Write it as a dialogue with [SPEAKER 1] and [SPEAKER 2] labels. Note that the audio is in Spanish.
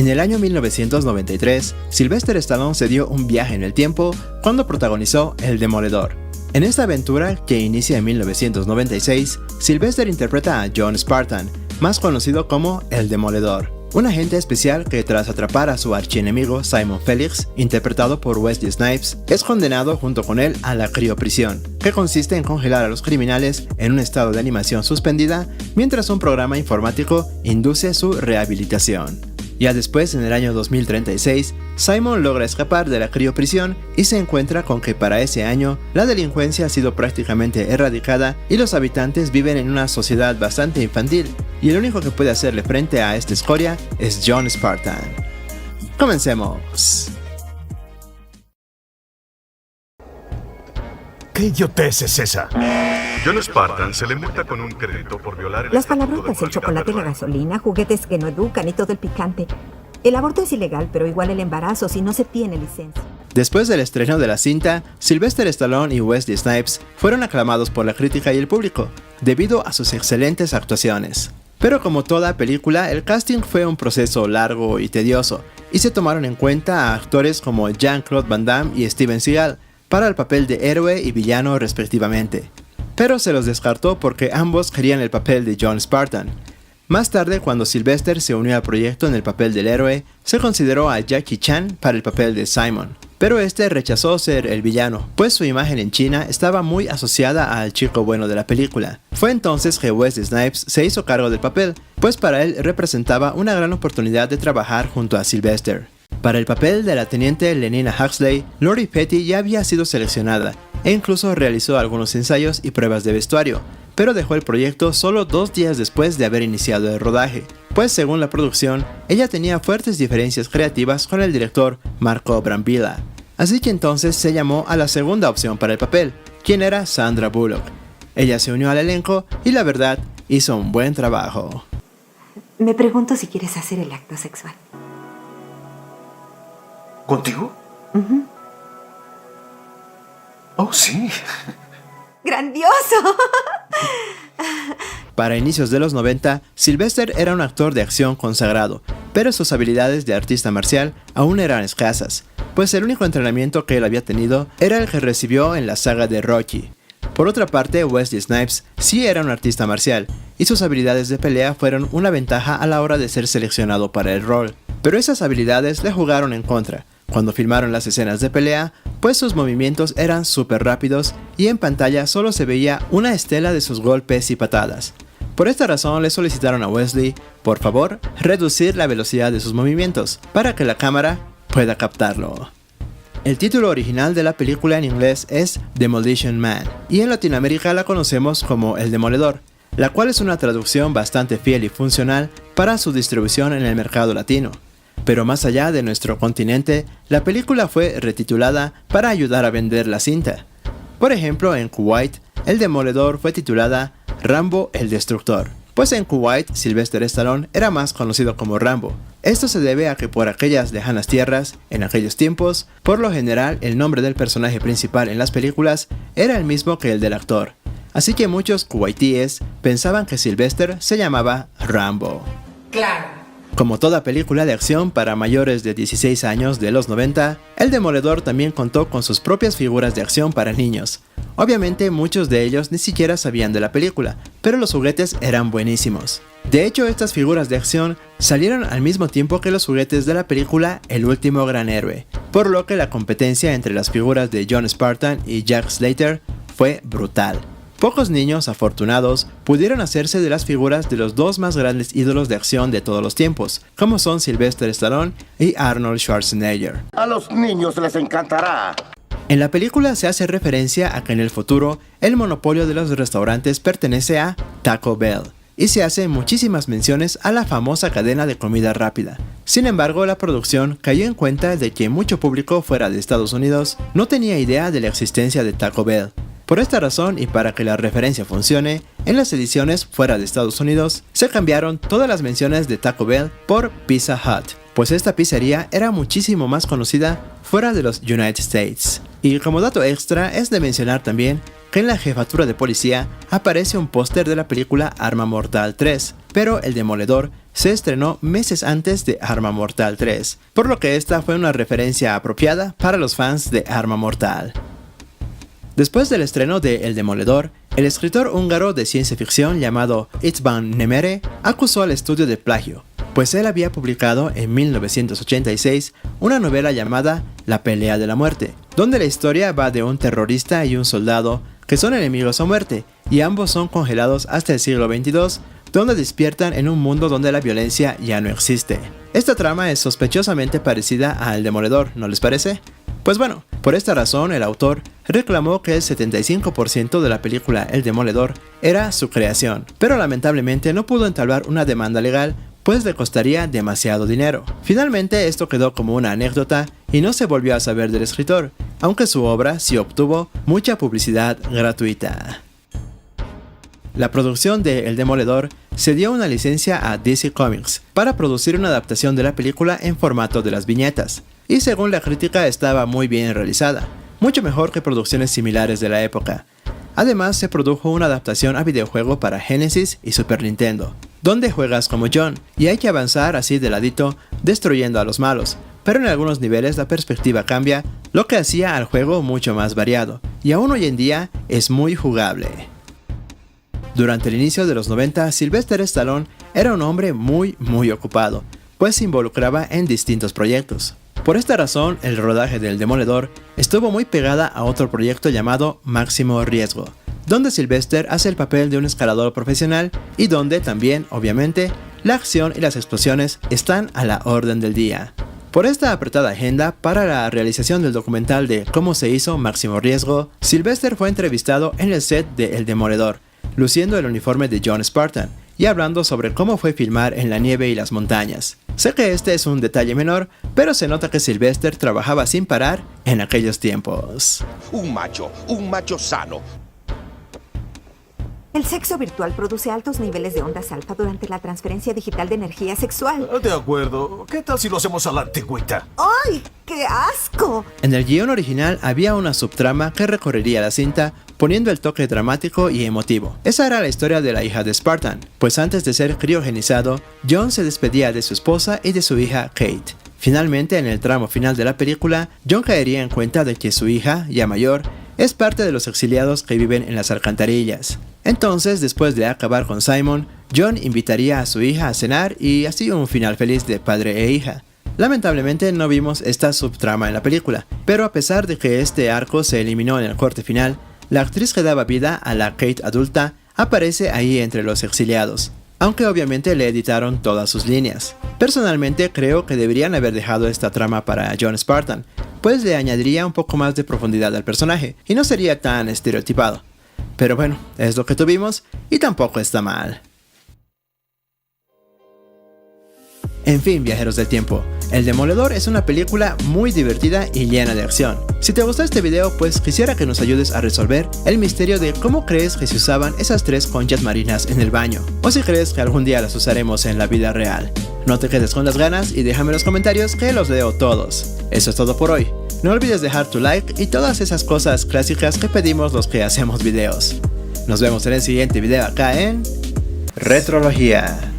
[SPEAKER 1] En el año 1993, Sylvester Stallone se dio un viaje en el tiempo cuando protagonizó El Demoledor. En esta aventura, que inicia en 1996, Sylvester interpreta a John Spartan, más conocido como El Demoledor, un agente especial que tras atrapar a su archienemigo Simon Felix, interpretado por Wesley Snipes, es condenado junto con él a la crioprisión, que consiste en congelar a los criminales en un estado de animación suspendida mientras un programa informático induce su rehabilitación. Ya después, en el año 2036, Simon logra escapar de la crioprisión y se encuentra con que para ese año la delincuencia ha sido prácticamente erradicada y los habitantes viven en una sociedad bastante infantil, y el único que puede hacerle frente a esta escoria es John Spartan. ¡Comencemos!
[SPEAKER 2] ¿Qué idiotez es esa?
[SPEAKER 3] John Spartan se le multa con un crédito por violar el
[SPEAKER 4] Las
[SPEAKER 3] estatuto de
[SPEAKER 4] palabrotas, el
[SPEAKER 3] cualidad
[SPEAKER 4] chocolate, la
[SPEAKER 3] verbal.
[SPEAKER 4] gasolina, juguetes que no educan y todo el picante. El aborto es ilegal, pero igual el embarazo si no se tiene licencia.
[SPEAKER 1] Después del estreno de la cinta, Sylvester Stallone y Wesley Snipes fueron aclamados por la crítica y el público, debido a sus excelentes actuaciones. Pero como toda película, el casting fue un proceso largo y tedioso, y se tomaron en cuenta a actores como Jean-Claude Van Damme y Steven Seagal, para el papel de héroe y villano respectivamente. Pero se los descartó porque ambos querían el papel de John Spartan. Más tarde, cuando Sylvester se unió al proyecto en el papel del héroe, se consideró a Jackie Chan para el papel de Simon. Pero este rechazó ser el villano, pues su imagen en China estaba muy asociada al chico bueno de la película. Fue entonces que Wesley Snipes se hizo cargo del papel, pues para él representaba una gran oportunidad de trabajar junto a Sylvester. Para el papel de la teniente Lenina Huxley, Lori Petty ya había sido seleccionada, e incluso realizó algunos ensayos y pruebas de vestuario, pero dejó el proyecto solo 2 días después de haber iniciado el rodaje, pues según la producción, ella tenía fuertes diferencias creativas con el director Marco Brambilla. Así que entonces se llamó a la segunda opción para el papel, quien era Sandra Bullock. Ella se unió al elenco y la verdad, hizo un buen trabajo.
[SPEAKER 4] Me pregunto si quieres hacer el acto sexual.
[SPEAKER 2] ¿Contigo? Oh, sí.
[SPEAKER 4] ¡Grandioso!
[SPEAKER 1] Para inicios de los 90, Sylvester era un actor de acción consagrado, pero sus habilidades de artista marcial aún eran escasas, pues el único entrenamiento que él había tenido era el que recibió en la saga de Rocky. Por otra parte, Wesley Snipes sí era un artista marcial, y sus habilidades de pelea fueron una ventaja a la hora de ser seleccionado para el rol. Pero esas habilidades le jugaron en contra cuando filmaron las escenas de pelea, pues sus movimientos eran súper rápidos y en pantalla solo se veía una estela de sus golpes y patadas. Por esta razón le solicitaron a Wesley, por favor, reducir la velocidad de sus movimientos para que la cámara pueda captarlo. El título original de la película en inglés es Demolition Man, y en Latinoamérica la conocemos como El Demoledor, la cual es una traducción bastante fiel y funcional para su distribución en el mercado latino. Pero más allá de nuestro continente, la película fue retitulada para ayudar a vender la cinta. Por ejemplo, en Kuwait, El Demoledor fue titulada Rambo el Destructor, pues en Kuwait, Sylvester Stallone era más conocido como Rambo. Esto se debe a que por aquellas lejanas tierras, en aquellos tiempos, por lo general el nombre del personaje principal en las películas era el mismo que el del actor. Así que muchos kuwaitíes pensaban que Sylvester se llamaba Rambo.
[SPEAKER 5] Claro.
[SPEAKER 1] Como toda película de acción para mayores de 16 años de los 90, El Demoledor también contó con sus propias figuras de acción para niños. Obviamente muchos de ellos ni siquiera sabían de la película, pero los juguetes eran buenísimos. De hecho, estas figuras de acción salieron al mismo tiempo que los juguetes de la película El Último Gran Héroe, por lo que la competencia entre las figuras de John Spartan y Jack Slater fue brutal. Pocos niños afortunados pudieron hacerse de las figuras de los dos más grandes ídolos de acción de todos los tiempos, como son Sylvester Stallone y Arnold Schwarzenegger.
[SPEAKER 6] A los niños les encantará.
[SPEAKER 1] En la película se hace referencia a que en el futuro el monopolio de los restaurantes pertenece a Taco Bell, y se hacen muchísimas menciones a la famosa cadena de comida rápida. Sin embargo, la producción cayó en cuenta de que mucho público fuera de Estados Unidos no tenía idea de la existencia de Taco Bell. Por esta razón, y para que la referencia funcione, en las ediciones fuera de Estados Unidos se cambiaron todas las menciones de Taco Bell por Pizza Hut. pues esta pizzería era muchísimo más conocida fuera de los United States. Y como dato extra es de mencionar también que en la jefatura de policía aparece un póster de la película Arma Mortal 3, pero El Demoledor se estrenó meses antes de Arma Mortal 3, por lo que esta fue una referencia apropiada para los fans de Arma Mortal. Después del estreno de El Demoledor, el escritor húngaro de ciencia ficción llamado István Nemere acusó al estudio de plagio, pues él había publicado en 1986 una novela llamada La pelea de la muerte, donde la historia va de un terrorista y un soldado que son enemigos a muerte, y ambos son congelados hasta el siglo XXII, donde despiertan en un mundo donde la violencia ya no existe. Esta trama es sospechosamente parecida a El Demoledor, ¿no les parece? Pues bueno, por esta razón el autor reclamó que el 75% de la película El Demoledor era su creación, pero lamentablemente no pudo entablar una demanda legal pues le costaría demasiado dinero. Finalmente esto quedó como una anécdota y no se volvió a saber del escritor, aunque su obra sí obtuvo mucha publicidad gratuita. La producción de El Demoledor se dio una licencia a DC Comics para producir una adaptación de la película en formato de las viñetas, y según la crítica estaba muy bien realizada, mucho mejor que producciones similares de la época. Además se produjo una adaptación a videojuego para Genesis y Super Nintendo, donde juegas como John y hay que avanzar así de ladito destruyendo a los malos, pero en algunos niveles la perspectiva cambia, lo que hacía al juego mucho más variado, y aún hoy en día es muy jugable. Durante el inicio de los 90, Sylvester Stallone era un hombre muy ocupado, pues se involucraba en distintos proyectos. Por esta razón, el rodaje del Demoledor estuvo muy pegada a otro proyecto llamado Máximo Riesgo, donde Sylvester hace el papel de un escalador profesional y donde también, obviamente, la acción y las explosiones están a la orden del día. Por esta apretada agenda para la realización del documental de cómo se hizo Máximo Riesgo, Sylvester fue entrevistado en el set de El Demoledor, luciendo el uniforme de John Spartan y hablando sobre cómo fue filmar en la nieve y las montañas. Sé que este es un detalle menor, pero se nota que Sylvester trabajaba sin parar en aquellos tiempos.
[SPEAKER 6] Un macho sano.
[SPEAKER 4] El sexo virtual produce altos niveles de ondas alfa durante la transferencia digital de energía sexual.
[SPEAKER 2] De acuerdo. ¿Qué tal si lo hacemos a la antigüita?
[SPEAKER 4] ¡Ay, qué asco!
[SPEAKER 1] En el guión original había una subtrama que recorrería la cinta, poniendo el toque dramático y emotivo. Esa era la historia de la hija de Spartan, pues antes de ser criogenizado, John se despedía de su esposa y de su hija Kate. Finalmente, en el tramo final de la película, John caería en cuenta de que su hija, ya mayor, es parte de los exiliados que viven en las alcantarillas. Entonces, después de acabar con Simon, John invitaría a su hija a cenar y así un final feliz de padre e hija. Lamentablemente no vimos esta subtrama en la película, pero a pesar de que este arco se eliminó en el corte final, la actriz que daba vida a la Kate adulta aparece ahí entre los exiliados, aunque obviamente le editaron todas sus líneas. Personalmente creo que deberían haber dejado esta trama para John Spartan, pues le añadiría un poco más de profundidad al personaje y no sería tan estereotipado. Pero bueno, es lo que tuvimos y tampoco está mal. En fin, viajeros del tiempo, El Demoledor es una película muy divertida y llena de acción. Si te gustó este video, pues quisiera que nos ayudes a resolver el misterio de cómo crees que se usaban esas 3 conchas marinas en el baño, o si crees que algún día las usaremos en la vida real. No te quedes con las ganas y déjame en los comentarios que los leo todos. Eso es todo por hoy. No olvides dejar tu like y todas esas cosas clásicas que pedimos los que hacemos videos. Nos vemos en el siguiente video acá en Retrología.